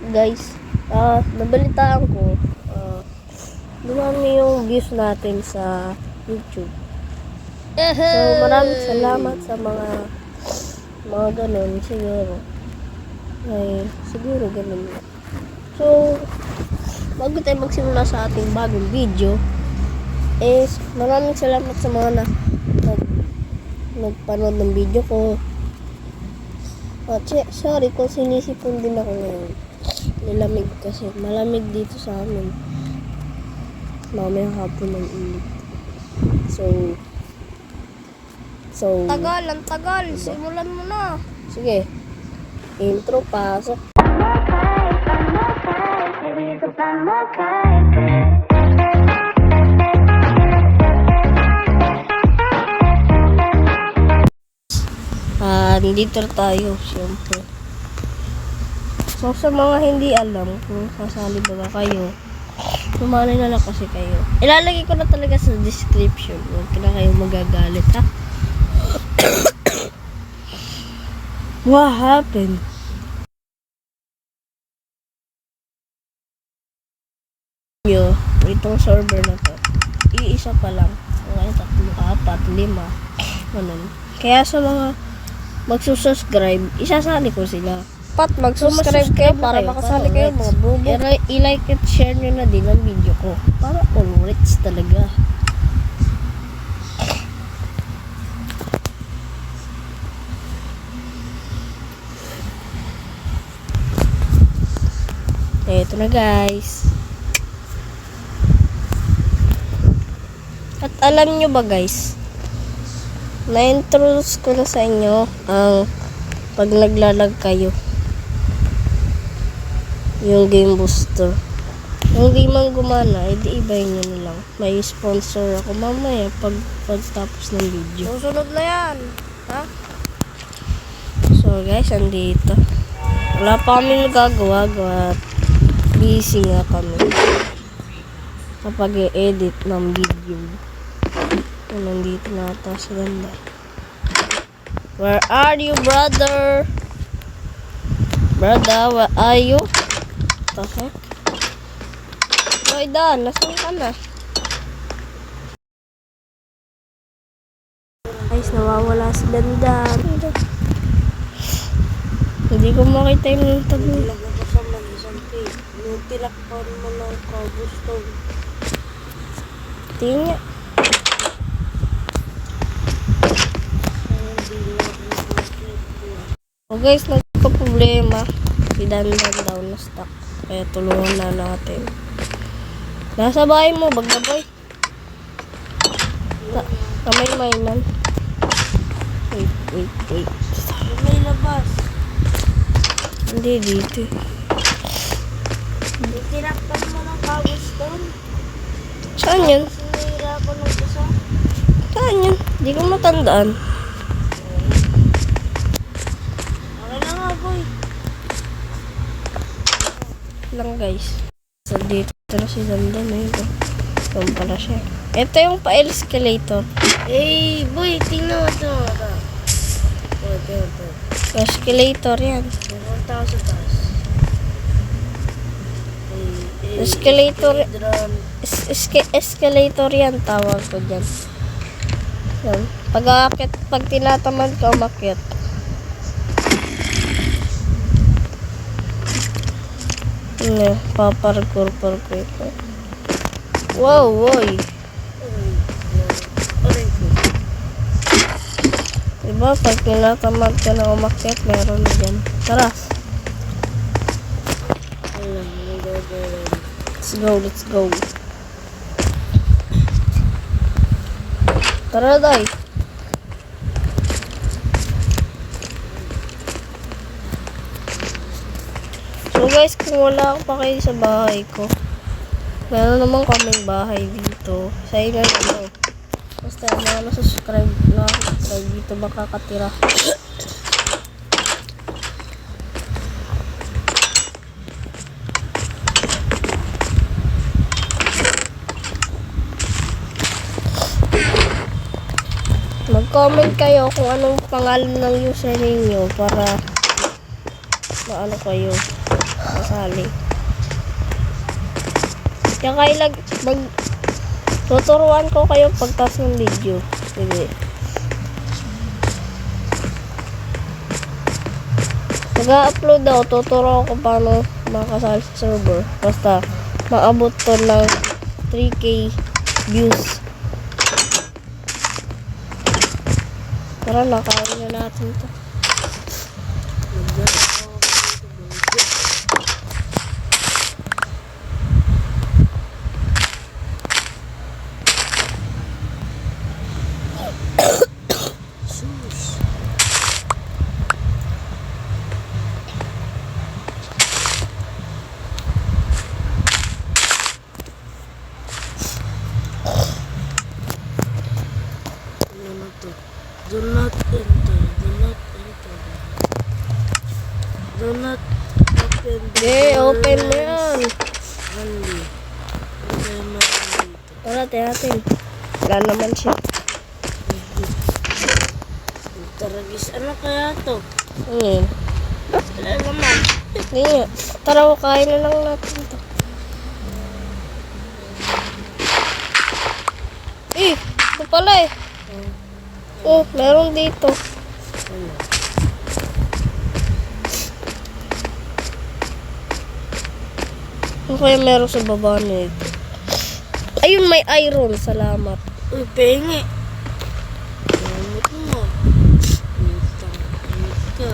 guys, nabalitaan ko, dumami yung views natin sa YouTube. So, maraming salamat sa mga ganun, siguro. Ay, siguro ganun. So, bago tayo magsimula sa ating bagong video, is maraming salamat sa mga nagpanood ng video ko. At sorry kung sinisipon din ako ngayon. Nilamig kasi. Malamig dito sa amin. Mamayang hapon ng init. So, Ang tagal. Simulan mo na. sige. Intro, pasok. Nandito tayo, siyempre. So, sa mga hindi alam kung kasali ba kayo, sumali na lang kasi kayo. Ilalagay ko na talaga sa description. Huwag na kayo magagalit, ha? What happened? Itong server na to, iisa pa lang. Ngayon, 3, 4, 5. Ganun. Kaya sa mga magsusubscribe, isasali ko sila. Mag-subscribe kayo para makasali kayo mga bobo. I-like at share nyo na din ang video ko. Para all rich talaga. Ito na guys. At alam nyo ba guys, na-introduce ko na sa inyo ang pag naglalag kayo, yung game booster. Kung di man gumana, edi ibahin nyo na lang. May sponsor ako mamaya pagtapos ng video. Susunod na yan. Ha? So guys, andito. Wala pa kami nagagawa. Busy nga kami kapag i-edit ng video. Nandito na ata si ganda. Where are you, brother? Brother, where are you? What the heck? Lloydan, nasan ka na? Guys, nawawala si Dandan. Hindi ko makita yung tabi. Yung tilakpan mo ng cobblestone. Tingnan. So guys, nagka-problema. Si Dandan daw na stuck. Kaya tulungan na natin. Nasa bahay mo, bagna boy. Kamay-mainan. Wait. May labas. Hindi, dito. Yung tilakpan mo ng cobblestone. Saan yun? Sinira ko ng isa. Saan yun? Hindi ko matandaan. Okay na nga boy. Lang guys. So dito na si Dandan. Ayun pala siya. Ito yung pa-escalator. Boy, tingnan mo ito. Escalator yan. Pumunta ako sa taas. Escalator yan, tawag ko dyan. Yan. Pag tinatamad ka, umakyat. Paparkour. Wow, woy. Diba, pag tinatamad ka na umakyat, meron na dyan. Tara. Let's go. Tara, day. So guys, kung wala pa kayo sa bahay ko, meron naman kaming bahay dito. Sa inyo naman. Basta mga subscribe dito makakatira. Mag-comment kayo kung anong pangalan ng user ninyo para maano kayo. kasali. Kaya tuturuan ko kayo pagtas ng video. Sige. Nag-upload daw, tuturo ko paano makasali sa server. Basta maabot to ng 3K views. Tara na, kain na natin to. Do not enter. Do not enter. Do not open the Okay, doors open mo yan. only. Okay, dito. Tara, natin. Wala naman siya. Taragis, ano kaya to? Wala naman. Hindi nga. Tara, kain na lang natin to. Ito pala eh. Oh, meron dito. Ano kaya meron sa baba nito? Ayun, may iron. Salamat. Uy, pengi. Gamot mo. Ika.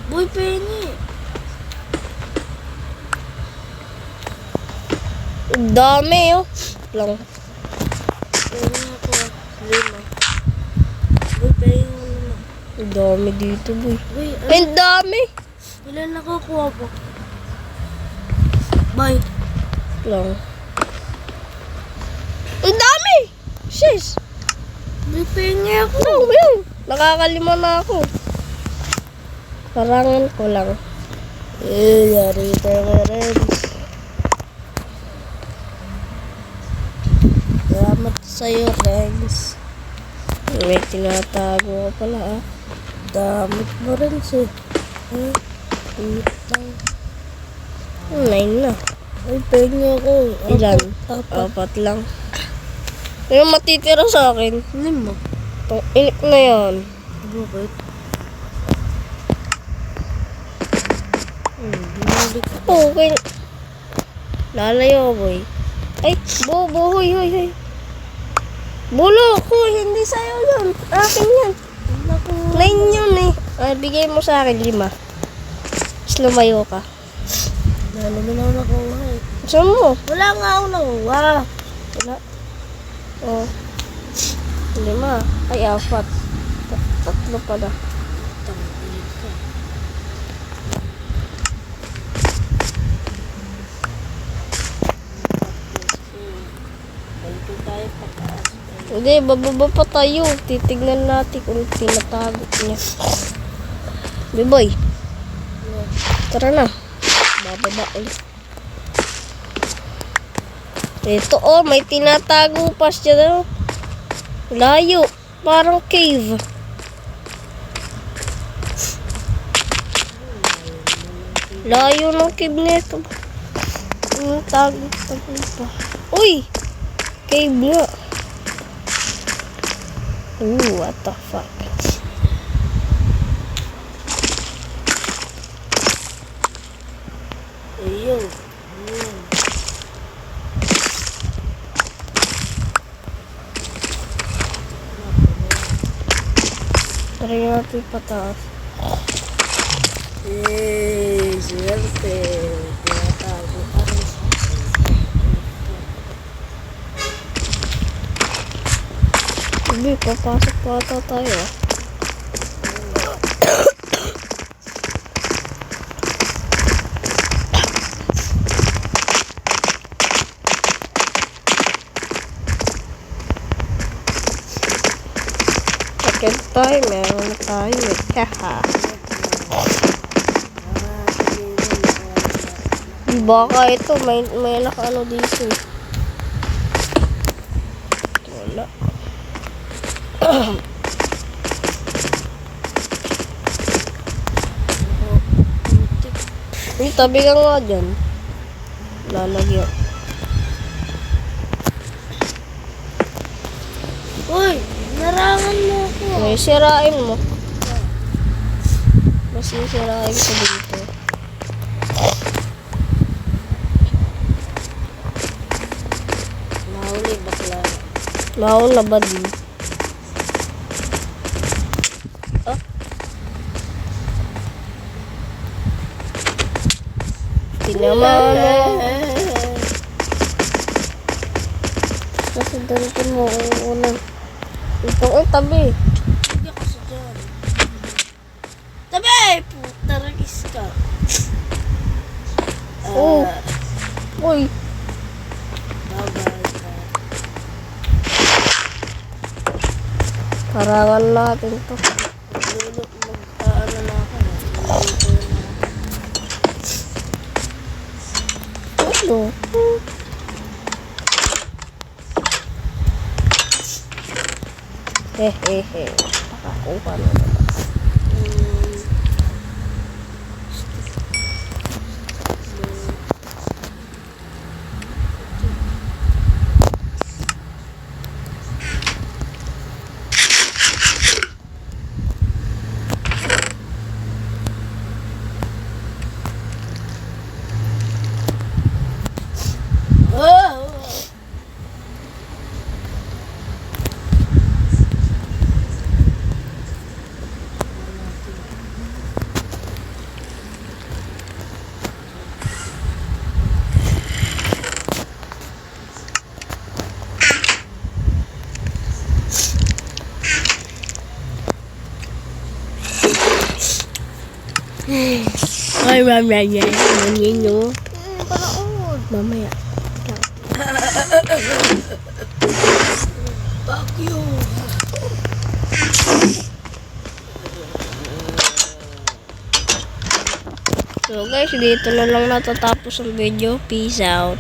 Boy, pengi. Ang dami oh. Lang. Pengi ako. 5. Boy, pengi mo naman. Ang dami dito, boy. Boy, Ay, ang dami. ilan nakukuha po? Bye. Lang. Ang dami! Sis! Boy, pengi ako. Ano yun? Nakakalima na ako. Parangan ko lang. Yari tayo rin. Salamat sa'yo, Renz. May tinatago ka pala ah. Damit mo rin siya. Utang. 9 na. Ay, pengi ako. Ilan? Apat. 4 lang. Yung matitira sa akin. 5. Itong inik na yan. Bakit? Binalik ko. Okay. Lalayo, boy. Ay, bobo, hoy. Bulo ko, hindi sa'yo yun. Akin yan. 9 yun eh. Bigay mo sa akin 5. Tapos lumayo ka. Lalo mo na nakuha eh. Saan mo? Wala nga ako nakuha. Wala. Oh. 5. Ay, 4. 3 pala. Tangkilit ka. Balik tayo pataas. Hindi, bababa pa tayo. Titignan natin kung tinatago niya. Biboy, tara na. Bababa ulit. Ito oh, may tinatago pa siya daw. Layo. Parang cave. Layo ng cave nito. Tago pa. Uy! Cave nga. What the fuck? Ayaw. Try natin pataas. Eh, swerte. Tinatago ka rin sa akin. Hindi, papasok pa ata tayo ah. Second time, meron na tayo eh. Haha. Baka ito, may nakaano dito. Wala. tabi ka nga dyan. Lalagyan. Uy, narangan mo ako. Ay, sirain mo. Mas sisirain ko dito. Mahuli bakla. Mahal na ba din? Ah? Tinamaan mo. Kasi dalitin mo ang unang. Ito ang tabi. Hindi ako sa dyan. Tabi! Puta, ragis ka. Oh. Uy. Babay ka. Karangan natin to. Mag-ano na ako. Magluluto na ako. Ano? Hehehe. Nakakuha na naman. Oh! Ay, mamaya. Manino. Panood. Mamaya. Fuck you. So guys, dito na lang natatapos ang video. Peace out.